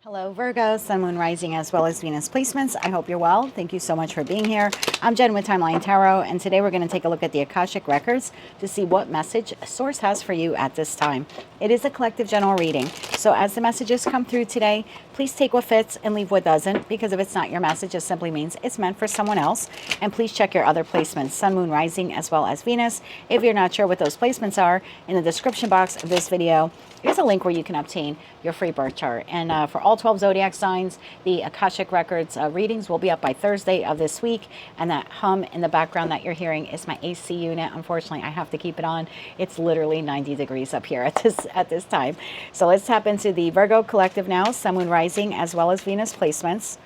Hello Virgo, Sun, Moon, Rising, as well as Venus placements. I hope you're well. Thank you so much for being here. I'm Jen with Timeline Tarot, and today we're going to take a look at the Akashic Records to see what message Source has for you at this time. It is a collective general reading, so as the messages come through today, please take what fits and leave what doesn't, because if it's not your message, it simply means it's meant for someone else. And please check your other placements, Sun, Moon, Rising, as well as Venus. If you're not sure what those placements are, in the description box of this video, there's a link where you can obtain your free birth chart. And for all 12 zodiac signs, the Akashic Records readings will be up by Thursday of this week. And that hum in the background that you're hearing is my AC unit. Unfortunately, I have to keep it on. It's literally 90 degrees up here at this time. So let's tap into the Virgo collective now, Sun, Moon, Rising, as well as Venus placements.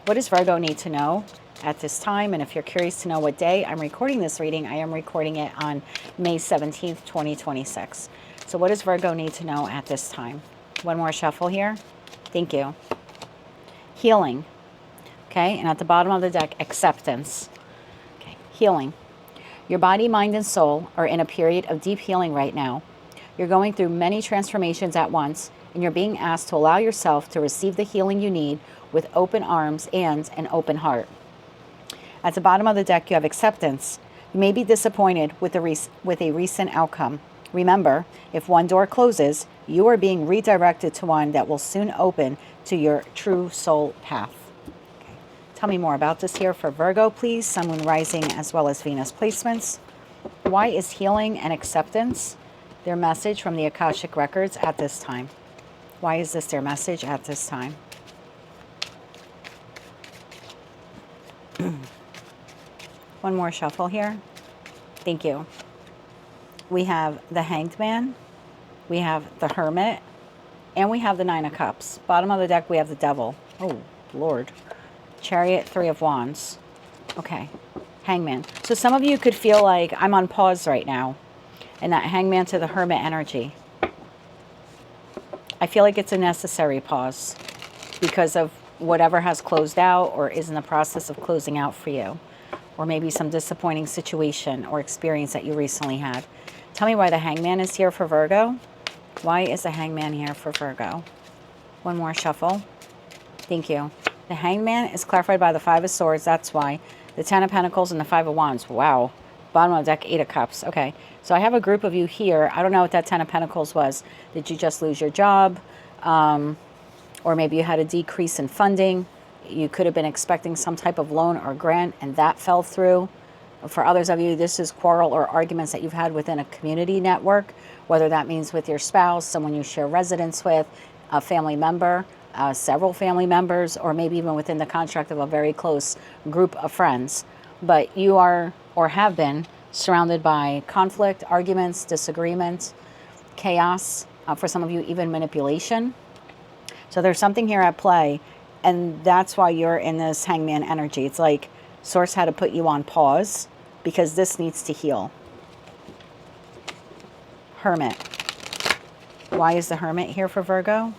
What does Virgo need to know at this time? And if you're curious to know what day I'm recording this reading, I am recording it on May 17th, 2026. So what does Virgo need to know at this time? One more shuffle here. Thank you. Healing. Okay, and at the bottom of the deck, acceptance. Okay, healing. Your body, mind, and soul are in a period of deep healing right now. You're going through many transformations at once, and you're being asked to allow yourself to receive the healing you need with open arms and an open heart. At the bottom of the deck, you have acceptance. You may be disappointed with a recent outcome. Remember, if one door closes, you are being redirected to one that will soon open to your true soul path. Okay. Tell me more about this here for Virgo, please. Sun, Moon, Rising, as well as Venus placements. Why is healing and acceptance their message from the Akashic Records at this time? Why is this their message at this time? One more shuffle here. Thank you. We have the Hanged Man, we have the Hermit, and we have the Nine of Cups. Bottom of the deck, we have the Devil. Oh, Lord. Chariot, Three of Wands. Okay, Hangman. So some of you could feel like I'm on pause right now, and that Hangman to the Hermit energy. I feel like it's a necessary pause because of whatever has closed out or is in the process of closing out for you, or maybe some disappointing situation or experience that you recently had. Tell me why the Hangman is here for Virgo. Why is the Hangman here for Virgo? One more shuffle. Thank you. The Hangman is clarified by the Five of Swords. That's why. The Ten of Pentacles and the Five of Wands. Wow. Bottom of the deck, Eight of Cups. Okay. So I have a group of you here. I don't know what that Ten of Pentacles was. Did you just lose your job? Or maybe you had a decrease in funding. You could have been expecting some type of loan or grant and that fell through. For others of you, this is quarrel or arguments that you've had within a community network, whether that means with your spouse, someone you share residence with, a family member, several family members, or maybe even within the construct of a very close group of friends. But you are or have been surrounded by conflict, arguments, disagreements, chaos, for some of you, even manipulation. So there's something here at play, and that's why you're in this Hangman energy. It's like Source had to put you on pause because this needs to heal. Hermit. Why is the Hermit here for Virgo?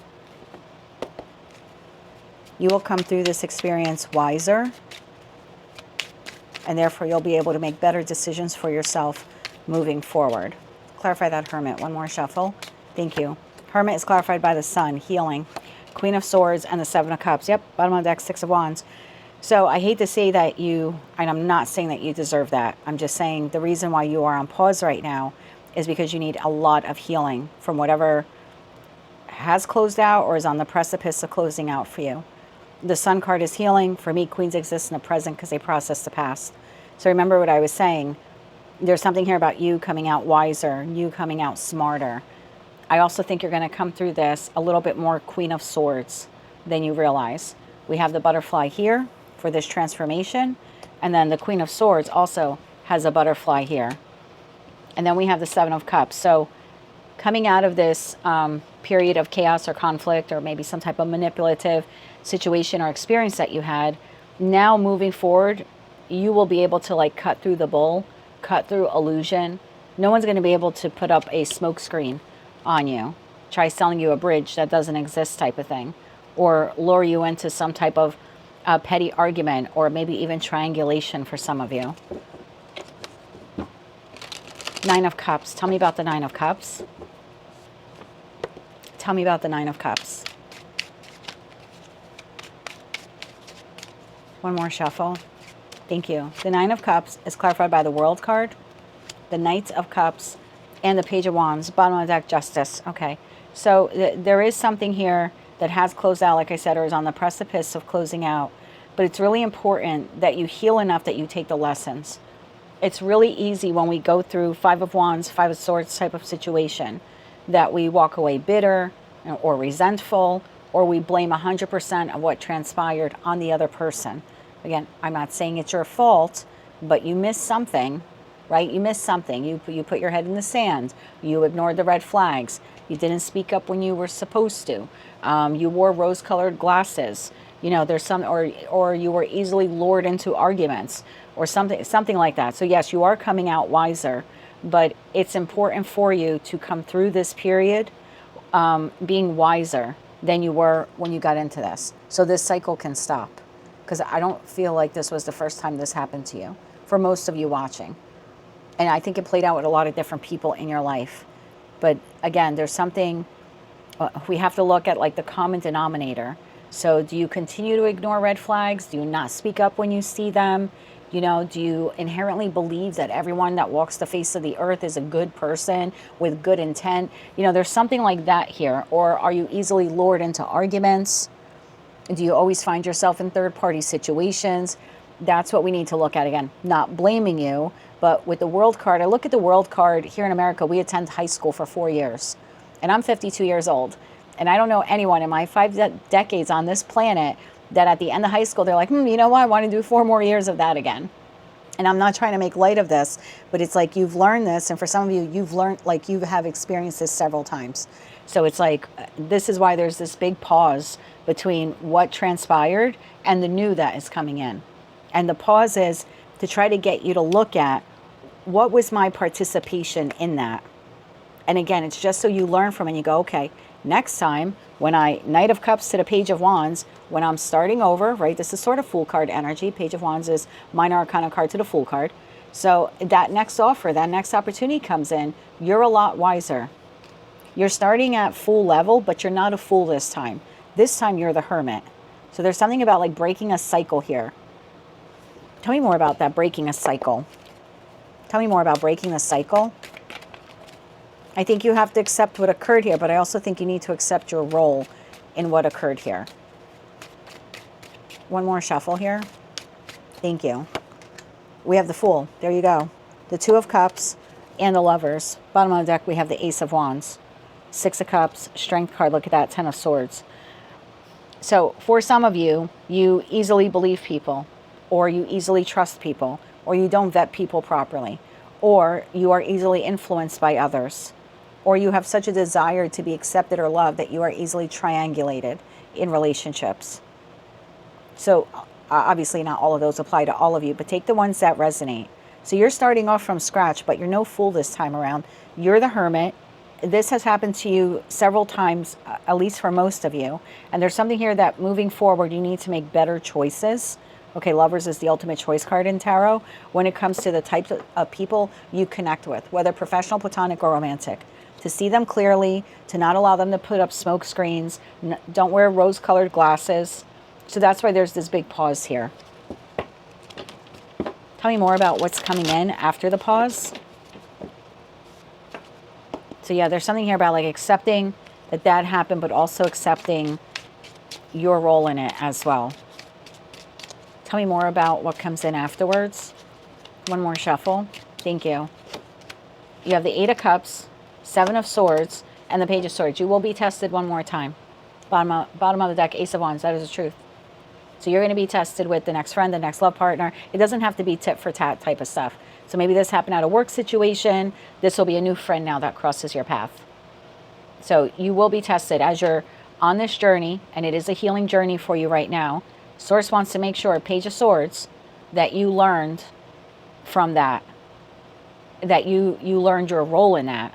You will come through this experience wiser, and therefore you'll be able to make better decisions for yourself moving forward. Clarify that Hermit. One more shuffle. Thank you. Hermit is clarified by the Sun, healing. Queen of Swords and the Seven of Cups. Yep, bottom of the deck, Six of Wands. So I hate to say that you, and I'm not saying that you deserve that. I'm just saying the reason why you are on pause right now is because you need a lot of healing from whatever has closed out or is on the precipice of closing out for you. The Sun card is healing. For me, Queens exist in the present because they process the past. So remember what I was saying. There's something here about you coming out wiser, you coming out smarter. I also think you're going to come through this a little bit more Queen of Swords than you realize. We have the butterfly here for this transformation, and then the Queen of Swords also has a butterfly here. And then we have the Seven of Cups. So coming out of this period of chaos or conflict, or maybe some type of manipulative situation or experience that you had, now moving forward, you will be able to like cut through the bull, cut through illusion. No one's going to be able to put up a smoke screen on you, try selling you a bridge that doesn't exist type of thing, or lure you into some type of petty argument, or maybe even triangulation for some of you. Nine of Cups. Tell me about the Nine of Cups. Tell me about the Nine of Cups. One more shuffle. Thank you. The Nine of Cups is clarified by the World card, the Knight of Cups, and the Page of Wands. Bottom of the deck, Justice. Okay. So there is something here that has closed out, like I said, or is on the precipice of closing out. But it's really important that you heal enough that you take the lessons. It's really easy when we go through Five of Wands, Five of Swords type of situation that we walk away bitter or resentful, or we blame 100% of what transpired on the other person. Again, I'm not saying it's your fault, but you missed something, right? You missed something. You put your head in the sand. You ignored the red flags. You didn't speak up when you were supposed to. You wore rose-colored glasses. You know, there's some, or you were easily lured into arguments or something like that. So yes, you are coming out wiser, but it's important for you to come through this period being wiser than you were when you got into this. So this cycle can stop, because I don't feel like this was the first time this happened to you, for most of you watching. And I think it played out with a lot of different people in your life. But again, there's something, we have to look at like the common denominator. So do you continue to ignore red flags? Do you not speak up when you see them? You know, do you inherently believe that everyone that walks the face of the earth is a good person with good intent? You know, there's something like that here. Or are you easily lured into arguments? Do you always find yourself in third-party situations? That's what we need to look at. Again, not blaming you, but with the World card, I look at the World card here in America. We attend high school for 4 years, and I'm 52 years old. And I don't know anyone in my 5 decades on this planet that at the end of high school, they're like, you know what, I want to do 4 more years of that again. And I'm not trying to make light of this, but it's like you've learned this. And for some of you, you've learned, like you have experienced this several times. So it's like, this is why there's this big pause between what transpired and the new that is coming in. And the pause is to try to get you to look at what was my participation in that. And again, it's just so you learn from it and you go, okay, next time when Knight of Cups to the Page of Wands, when I'm starting over, right? This is sort of Fool card energy. Page of Wands is minor arcana card to the Fool card. So that next offer, that next opportunity comes in, you're a lot wiser. You're starting at Fool level, but you're not a fool this time. This time you're the Hermit. So there's something about like breaking a cycle here. Tell me more about that, breaking a cycle. Tell me more about breaking the cycle. I think you have to accept what occurred here, but I also think you need to accept your role in what occurred here. One more shuffle here. Thank you. We have the Fool. There you go. The Two of Cups and the Lovers. Bottom of the deck, we have the Ace of Wands. Six of Cups, Strength card. Look at that, Ten of Swords. So for some of you, you easily believe people, or you easily trust people, or you don't vet people properly, or you are easily influenced by others, or you have such a desire to be accepted or loved that you are easily triangulated in relationships. So obviously not all of those apply to all of you, but take the ones that resonate. So you're starting off from scratch, but you're no fool this time around. You're the Hermit. This has happened to you several times, at least for most of you. And there's something here that moving forward, you need to make better choices. Okay, Lovers is the ultimate choice card in tarot when it comes to the types of people you connect with, whether professional, platonic, or romantic. To see them clearly, to not allow them to put up smoke screens, don't wear rose-colored glasses. So that's why there's this big pause here. Tell me more about what's coming in after the pause. So yeah, there's something here about like accepting that that happened, but also accepting your role in it as well. Tell me more about what comes in afterwards. One more shuffle. Thank you. You have the Eight of Cups, Seven of Swords, and the Page of Swords. You will be tested one more time. Bottom of the deck, Ace of Wands. That is the truth. So you're going to be tested with the next friend, the next love partner. It doesn't have to be tit for tat type of stuff. So maybe this happened at a work situation. This will be a new friend now that crosses your path. So you will be tested as you're on this journey, and it is a healing journey for you right now. Source wants to make sure, Page of Swords, that you learned from that. That you learned your role in that.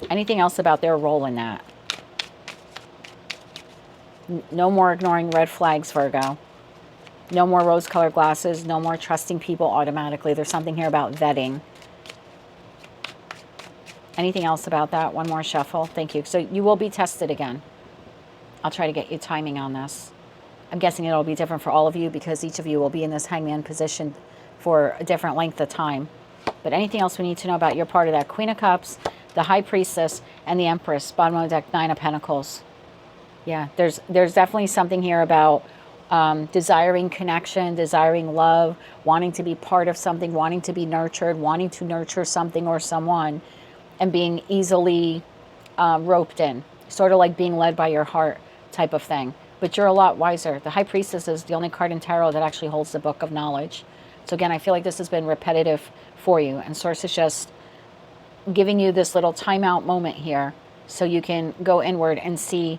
Anything else about their role in that? No more ignoring red flags, Virgo. No more rose-colored glasses. No more trusting people automatically. There's something here about vetting. Anything else about that? One more shuffle. Thank you. So you will be tested again. I'll try to get you timing on this. I'm guessing it'll be different for all of you because each of you will be in this hangman position for a different length of time. But anything else we need to know about your part of that? Queen of Cups, the High Priestess, and the Empress. Bottom of the deck, Nine of Pentacles. Yeah, there's definitely something here about desiring connection, desiring love, wanting to be part of something, wanting to be nurtured, wanting to nurture something or someone, and being easily roped in. Sort of like being led by your heart type of thing. But you're a lot wiser. The High Priestess is the only card in tarot that actually holds the book of knowledge. So again, I feel like this has been repetitive for you. And Source is just giving you this little timeout moment here so you can go inward and see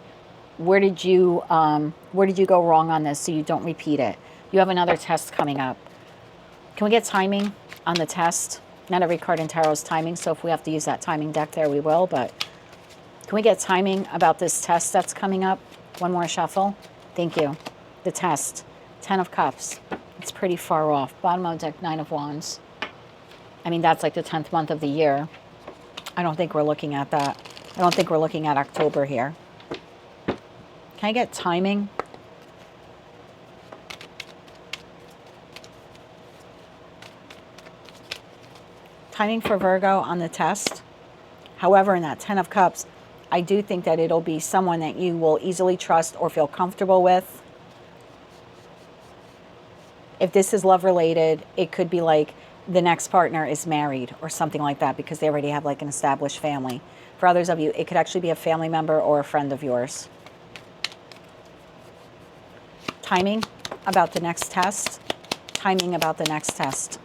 where did you go wrong on this so you don't repeat it. You have another test coming up. Can we get timing on the test? Not every card in tarot is timing, so if we have to use that timing deck there, we will. But can we get timing about this test that's coming up? One more shuffle. Thank you. The test. 10 of Cups. It's pretty far off. Bottom of the deck, 9 of Wands. I mean, that's like the 10th month of the year. I don't think we're looking at that. I don't think we're looking at October here. Can I get timing? Timing for Virgo on the test. However, in that 10 of Cups, I do think that it'll be someone that you will easily trust or feel comfortable with. If this is love related, it could be like the next partner is married or something like that because they already have like an established family. For others of you, it could actually be a family member or a friend of yours. Timing about the next test. Timing about the next test.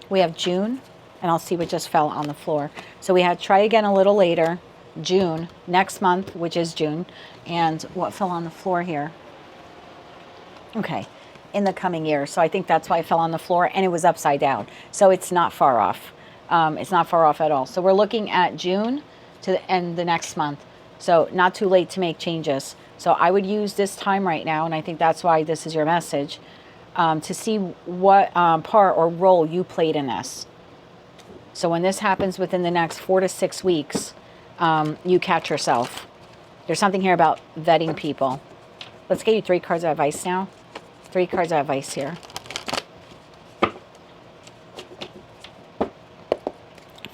We have June, and I'll see what just fell on the floor. So we had try again a little later, June, next month, which is June. And what fell on the floor here? Okay, in the coming year. So I think that's why it fell on the floor, and it was upside down. So it's not far off. It's not far off at all. So we're looking at June to the end the next month. So not too late to make changes. So I would use this time right now, and I think that's why this is your message, to see what part or role you played in this. So when this happens within the next 4 to 6 weeks, you catch yourself. There's something here about vetting people. Let's get you 3 cards of advice now. 3 cards of advice here.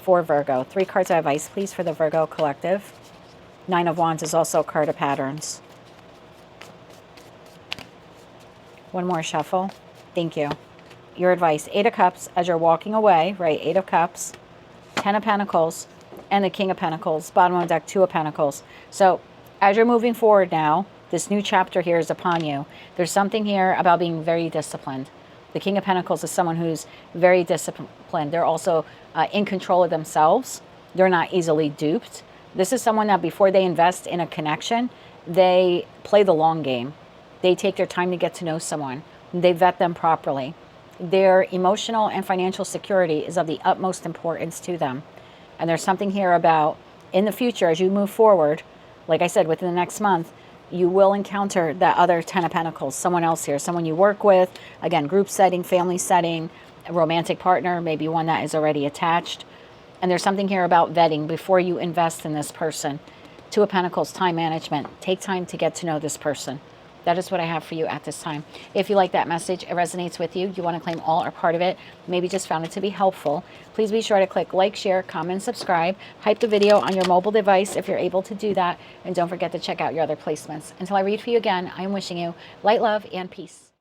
For Virgo. 3 cards of advice, please, for the Virgo collective. 9 of Wands is also a card of patterns. One more shuffle. Thank you. Your advice. 8 of Cups as you're walking away, right? 8 of Cups, 10 of Pentacles, and the King of Pentacles. Bottom of the deck, 2 of Pentacles. So as you're moving forward now, this new chapter here is upon you. There's something here about being very disciplined. The King of Pentacles is someone who's very disciplined. They're also in control of themselves. They're not easily duped. This is someone that before they invest in a connection, they play the long game. They take their time to get to know someone. They vet them properly. Their emotional and financial security is of the utmost importance to them. And there's something here about in the future, as you move forward, like I said, within the next month, you will encounter that other 10 of Pentacles, someone else here, someone you work with, again, group setting, family setting, a romantic partner, maybe one that is already attached. And there's something here about vetting before you invest in this person. 2 of Pentacles, time management. Take time to get to know this person. That is what I have for you at this time. If you like that message, it resonates with you, you want to claim all or part of it, maybe just found it to be helpful, please be sure to click like, share, comment, subscribe, hype the video on your mobile device if you're able to do that, and don't forget to check out your other placements. Until I read for you again, I am wishing you light, love, and peace.